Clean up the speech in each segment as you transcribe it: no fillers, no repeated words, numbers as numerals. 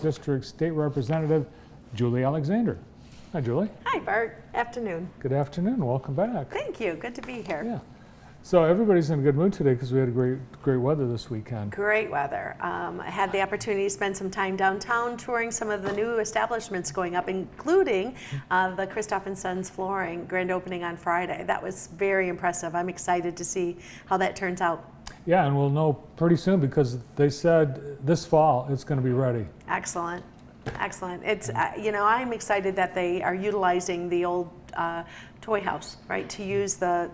District State Representative Julie Alexander. Hi, Julie. Hi, Bart. Afternoon. Good afternoon. Welcome back. Thank you. Good to be here. Yeah. So everybody's in a good mood today because we had great weather this weekend. Great weather. I had the opportunity to spend some time downtown touring some of the new establishments going up, including the Christoph & Sons flooring grand opening on Friday. That was very impressive. I'm excited to see how that turns out. Yeah, and we'll know pretty soon because they said this fall it's going to be ready. Excellent. Excellent. It's I'm excited that they are utilizing the old toy house, right, to use the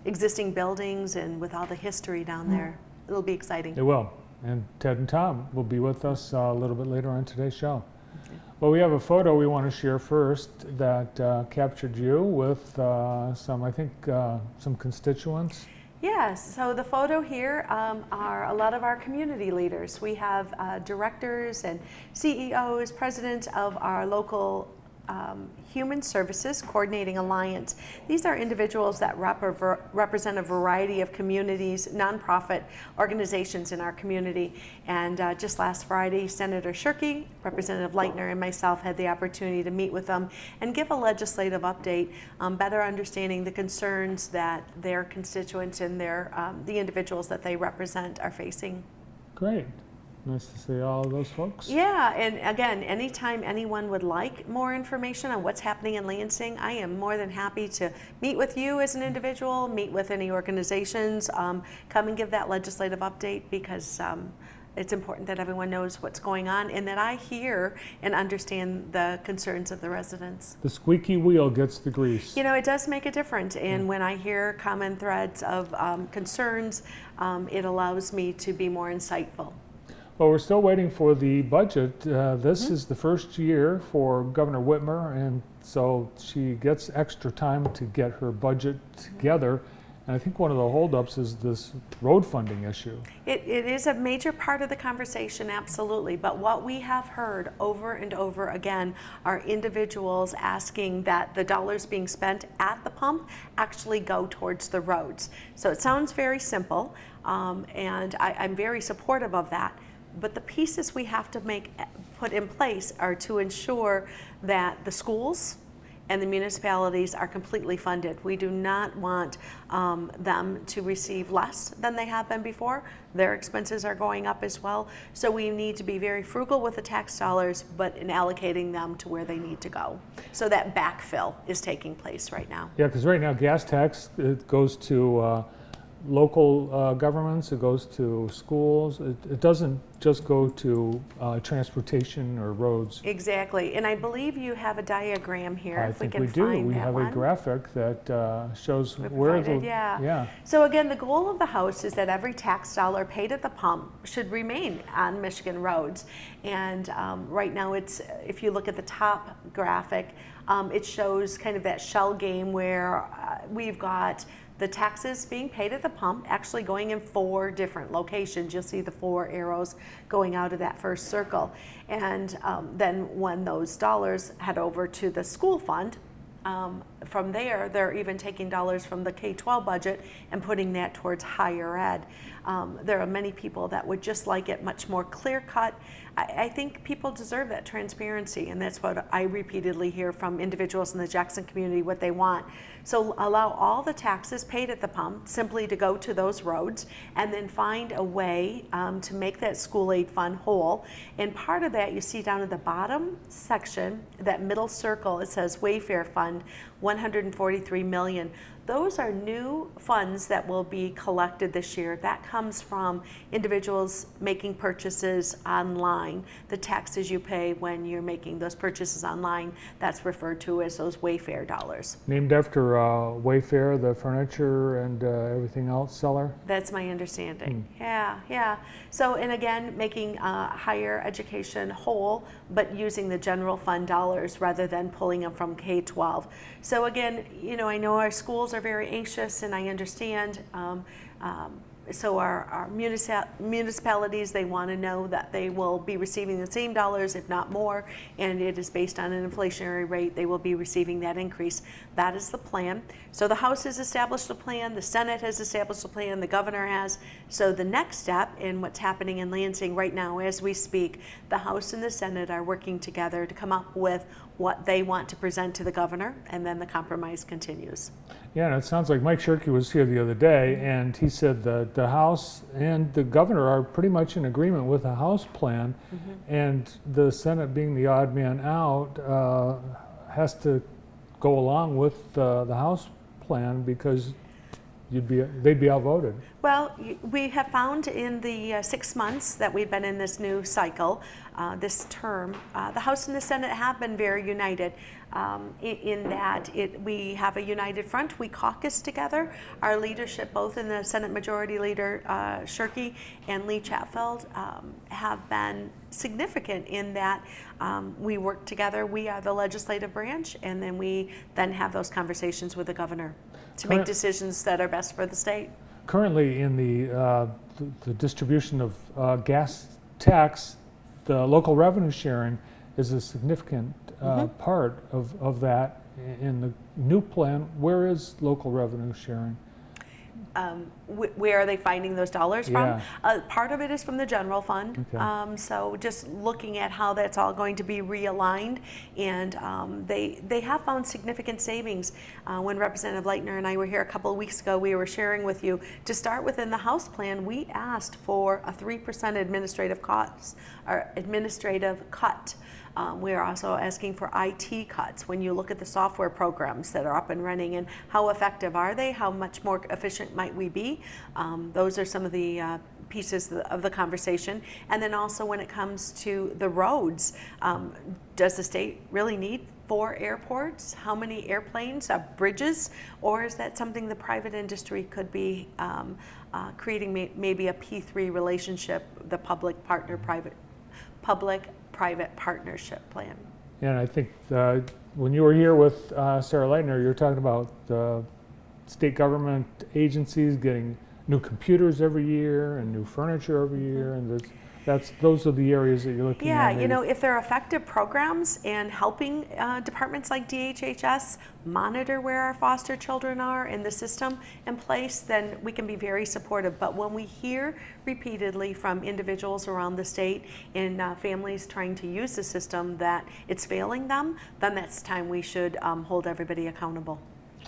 existing buildings and with all the history down there. It'll be exciting. It will. And Ted and Tom will be with us a little bit later on today's show. Okay. Well, we have a photo we want to share first that captured you with some constituents. Yes, so the photo here are a lot of our community leaders. We have directors and CEOs, president of our local Human Services Coordinating Alliance. These are individuals that represent a variety of communities, nonprofit organizations in our community. And just last Friday, Senator Shirkey, Representative Leitner, and myself had the opportunity to meet with them and give a legislative update, better understanding the concerns that their constituents and the individuals that they represent are facing. Great. Nice to see all of those folks. Yeah, and again, anytime anyone would like more information on what's happening in Lansing, I am more than happy to meet with you as an individual, meet with any organizations, come and give that legislative update because it's important that everyone knows what's going on and that I hear and understand the concerns of the residents. The squeaky wheel gets the grease. You know, it does make a difference, and when I hear common threads of concerns, it allows me to be more insightful. Well, we're still waiting for the budget. This is the first year for Governor Whitmer, and so she gets extra time to get her budget together. And I think one of the holdups is this road funding issue. It is a major part of the conversation, absolutely. But what we have heard over and over again are individuals asking that the dollars being spent at the pump actually go towards the roads. So it sounds very simple, and I'm very supportive of that. But the pieces we have to put in place are to ensure that the schools and the municipalities are completely funded. We do not want them to receive less than they have been before. Their expenses are going up as well. So we need to be very frugal with the tax dollars, but in allocating them to where they need to go. So that backfill is taking place right now. Yeah, because right now gas tax, it goes to local governments, it goes to schools. It doesn't just go to transportation or roads. Exactly, and I believe you have a diagram here. I think we do. We have a graphic that shows where the yeah. So again, the goal of the House is that every tax dollar paid at the pump should remain on Michigan roads. And right now, if you look at the top graphic, it shows kind of that shell game where we've got the taxes being paid at the pump actually going in 4 different locations. You'll see the 4 arrows going out of that first circle. And then when those dollars head over to the school fund, from there, they're even taking dollars from the K-12 budget and putting that towards higher ed. There are many people that would just like it much more clear-cut. I think people deserve that transparency, and that's what I repeatedly hear from individuals in the Jackson community, what they want. So allow all the taxes paid at the pump simply to go to those roads, and then find a way to make that school aid fund whole. And part of that, you see down at the bottom section, that middle circle, it says Wayfair Fund, $143 million. Those are new funds that will be collected this year. That comes from individuals making purchases online. The taxes you pay when you're making those purchases online, that's referred to as those Wayfair dollars. Named after Wayfair, the furniture and everything else seller? That's my understanding. Yeah. So, and again, making higher education whole, but using the general fund dollars rather than pulling them from K-12. So again, I know our schools are very anxious, and I understand So our municipalities, they want to know that they will be receiving the same dollars, if not more, and it is based on an inflationary rate. They will be receiving that increase. That is the plan. So the House has established a plan, the Senate has established a plan, the governor has. So the next step in what's happening in Lansing right now as we speak, the House and the Senate are working together to come up with what they want to present to the governor, and then the compromise continues. Yeah, and it sounds like Mike Shirkey was here the other day, and he said that the House and the governor are pretty much in agreement with the House plan, and the Senate, being the odd man out, has to go along with the House plan because they'd be outvoted. Well, we have found in the 6 months that we've been in this new cycle, this term, the House and the Senate have been very united in that we have a united front. We caucus together. Our leadership, both in the Senate Majority Leader Shirkey and Lee Chatfield, have been significant in that we work together. We are the legislative branch, and then we have those conversations with the governor to make decisions that are best for the state. Currently, in the distribution of gas tax, the local revenue sharing is a significant part of that. In the new plan, where is local revenue sharing? Where are they finding those dollars from? Yeah. Part of it is from the general fund. Okay. So just looking at how that's all going to be realigned, and they have found significant savings. When Representative Leitner and I were here a couple of weeks ago, we were sharing with you, to start within the House plan, we asked for a 3% administrative costs, or administrative cut. We are also asking for IT cuts. When you look at the software programs that are up and running and how effective are they, how much more efficient might we be, those are some of the pieces of the conversation. And then also when it comes to the roads, does the state really need 4 airports? How many airplanes, bridges, or is that something the private industry could be creating maybe a P3 relationship, the public-private partnership plan? And I think when you were here with Sarah Leitner, you were talking about state government agencies getting new computers every year and new furniture every year, and those are the areas that you're looking at. Yeah, you know, if they're effective programs and helping departments like DHHS monitor where our foster children are in the system in place, then we can be very supportive. But when we hear repeatedly from individuals around the state and families trying to use the system that it's failing them, then that's time we should hold everybody accountable.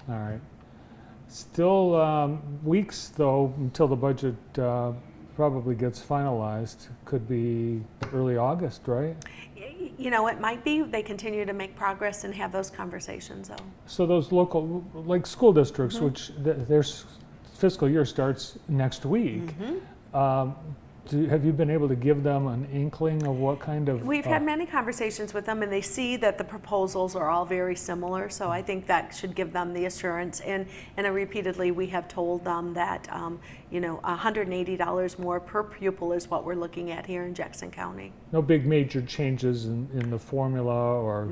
All right. Still weeks, though, until the budget probably gets finalized. Could be early August, right? You know, it might be. They continue to make progress and have those conversations, though. So those local, like school districts, which their fiscal year starts next week, have you been able to give them an inkling of what kind of... We've had many conversations with them, and they see that the proposals are all very similar, so I think that should give them the assurance. And repeatedly, we have told them that, you know, $180 more per pupil is what we're looking at here in Jackson County. No big major changes in the formula or...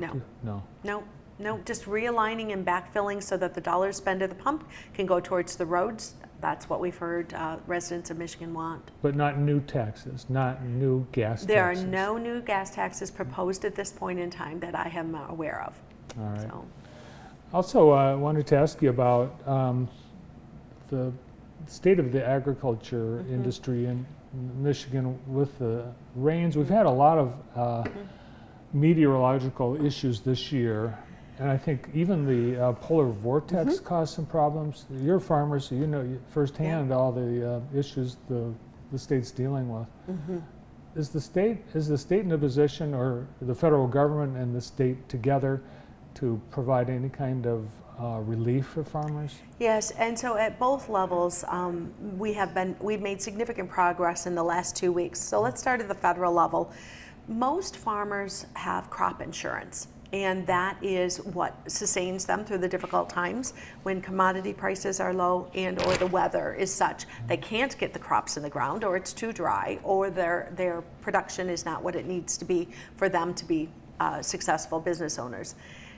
No, just realigning and backfilling so that the dollars spent at the pump can go towards the roads. That's what we've heard residents of Michigan want. But not new taxes, not new gas taxes? There are no new gas taxes proposed at this point in time that I am aware of. All right. So. Also, I wanted to ask you about the state of the agriculture industry in Michigan with the rains. We've had a lot of meteorological issues this year. And I think even the polar vortex caused some problems. You're farmers, so you know firsthand all the issues the state's dealing with. Is the state in a position, or the federal government and the state together, to provide any kind of relief for farmers? Yes, and so at both levels, we've made significant progress in the last 2 weeks. So let's start at the federal level. Most farmers have crop insurance, and that is what sustains them through the difficult times when commodity prices are low and or the weather is such they can't get the crops in the ground, or it's too dry, or their production is not what it needs to be for them to be successful business owners.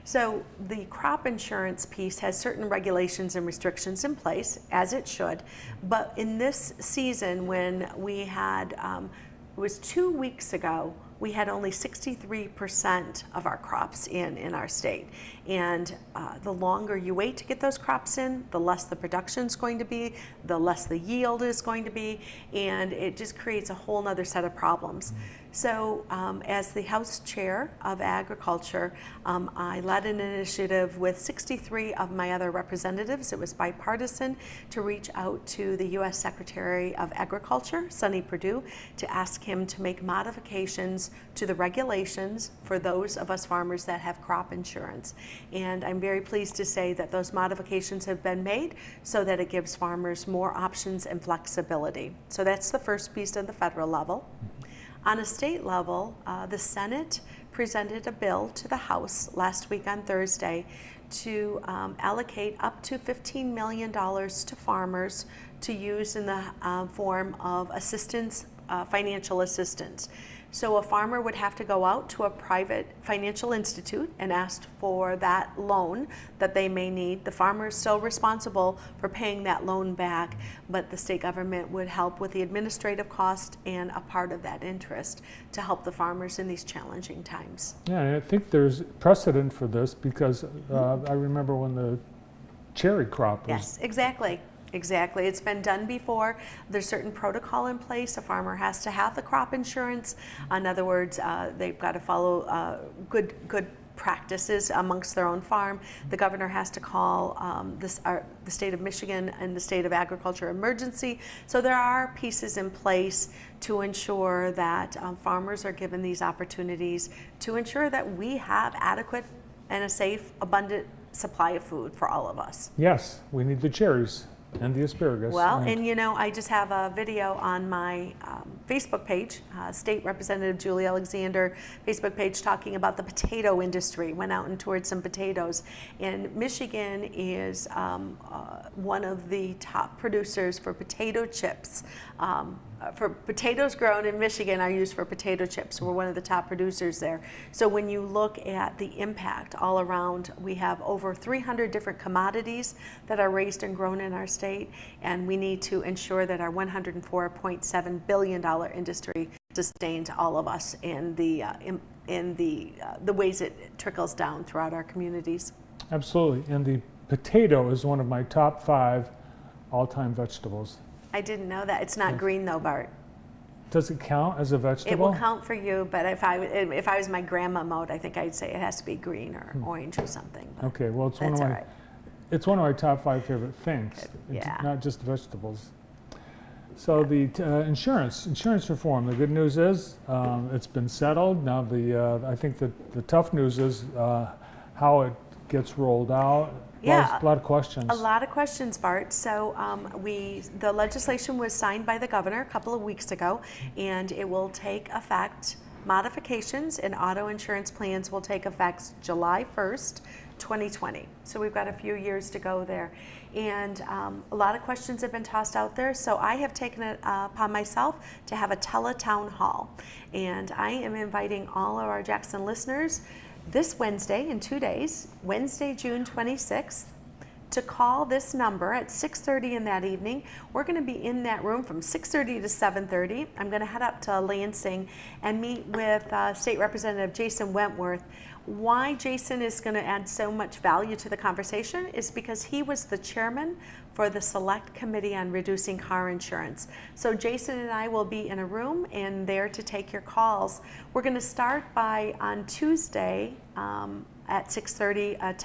So the crop insurance piece has certain regulations and restrictions in place, as it should. But in this season, when we had, it was 2 weeks ago, we had only 63% of our crops in our state. And the longer you wait to get those crops in, the less the production's going to be, the less the yield is going to be, and it just creates a whole nother set of problems. So as the House Chair of Agriculture, I led an initiative with 63 of my other representatives. It was bipartisan, to reach out to the U.S. Secretary of Agriculture, Sonny Perdue, to ask him to make modifications to the regulations for those of us farmers that have crop insurance. And I'm very pleased to say that those modifications have been made so that it gives farmers more options and flexibility. So that's the first piece on the federal level. On a state level, the Senate presented a bill to the House last week on Thursday to allocate up to $15 million to farmers to use in the form of assistance, financial assistance. So a farmer would have to go out to a private financial institute and ask for that loan that they may need. The farmer is still responsible for paying that loan back, but the state government would help with the administrative cost and a part of that interest to help the farmers in these challenging times. Yeah, and I think there's precedent for this because I remember when the cherry crop was. Yes, exactly. Exactly. It's been done before. There's certain protocol in place. A farmer has to have the crop insurance. In other words, they've got to follow good practices amongst their own farm. The governor has to call the state of Michigan and the state of agriculture emergency. So there are pieces in place to ensure that farmers are given these opportunities to ensure that we have adequate and a safe, abundant supply of food for all of us. Yes, we need the cherries. And the asparagus. Well, and you know, I just have a video on my Facebook page, State Representative Julie Alexander Facebook page, talking about the potato industry. Went out and toured some potatoes. And Michigan is one of the top producers for potato chips. For potatoes grown in Michigan are used for potato chips. We're one of the top producers there. So when you look at the impact all around, we have over 300 different commodities that are raised and grown in our state, and we need to ensure that our $104.7 billion industry sustains all of us in the ways it trickles down throughout our communities. Absolutely, and the potato is one of my top 5 all-time vegetables. I didn't know that. It's not green though, Bart. Does it count as a vegetable? It will count for you, but if I was my grandma mode, I think I'd say it has to be green or orange or something. Okay, well, it's one of That's my all right. it's one of my top 5 favorite things. It's Yeah. not just vegetables. So the insurance reform. The good news is it's been settled. Now I think that the tough news is how it gets rolled out. Yeah, a lot of questions. A lot of questions, Bart. So the legislation was signed by the governor a couple of weeks ago, and it will take effect. Modifications in auto insurance plans will take effect July 1st, 2020. So we've got a few years to go there. And a lot of questions have been tossed out there. So I have taken it upon myself to have a Tele-Town hall. And I am inviting all of our Jackson listeners this Wednesday, in 2 days, Wednesday, June 26th, to call this number at 6:30 in that evening. We're going to be in that room from 6:30 to 7:30. I'm going to head up to Lansing and meet with State Representative Jason Wentworth. Why Jason is going to add so much value to the conversation is because he was the chairman for the Select Committee on Reducing Car Insurance. So Jason and I will be in a room and there to take your calls. We're going to start by on Tuesday at 6:30, a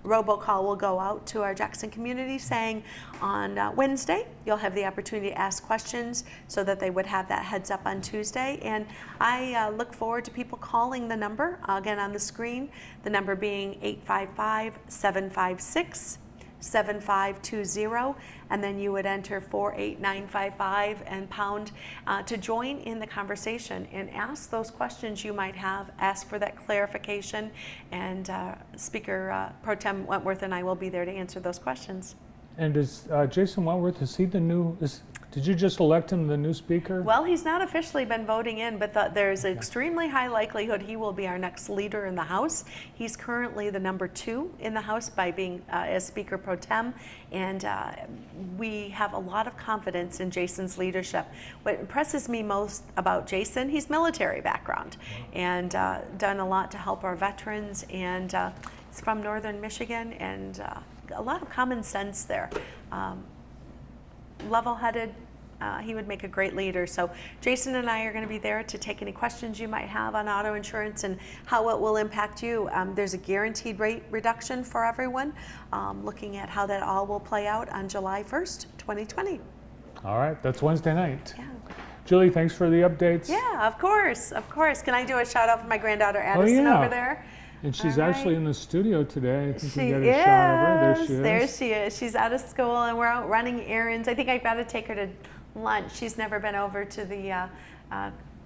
robocall will go out to our Jackson community saying on Wednesday you'll have the opportunity to ask questions so that they would have that heads up on Tuesday. And I look forward to people calling the number, again on the screen, the number being 855-756-7520, and then you would enter 48955 and pound to join in the conversation and ask those questions you might have, ask for that clarification, and Speaker Pro Tem Wentworth and I will be there to answer those questions. And is Jason Wentworth, is he the new, Did you just elect him the new speaker? Well, he's not officially been voting in, but there's an extremely high likelihood he will be our next leader in the House. He's currently the number 2 in the House by being as Speaker Pro Tem, and we have a lot of confidence in Jason's leadership. What impresses me most about Jason, he's military background and done a lot to help our veterans, and he's from Northern Michigan, and a lot of common sense there. Level-headed, he would make a great leader. So Jason and I are going to be there to take any questions you might have on auto insurance and how it will impact you. There's a guaranteed rate reduction for everyone, looking at how that all will play out on July 1st, 2020. All right, that's Wednesday night. Yeah. Julie, thanks for the updates. Yeah, of course, of course. Can I do a shout out for my granddaughter Addison over there? And she's All actually right. in the studio today. I think She we get is. a shot of her. There she is. There she is. She's out of school and we're out running errands. I think I've got to take her to lunch. She's never been over to the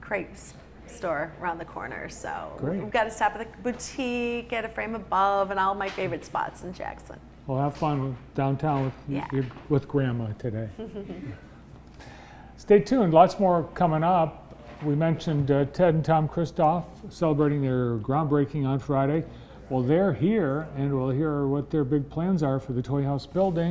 crepes store around the corner. So Great. we've got to stop at the boutique, get a frame above, and all my favorite spots in Jackson. We'll have fun downtown with Grandma today. Stay tuned. Lots more coming up. We mentioned Ted and Tom Kristoff celebrating their groundbreaking on Friday. Well, they're here, and we'll hear what their big plans are for the Toy House building.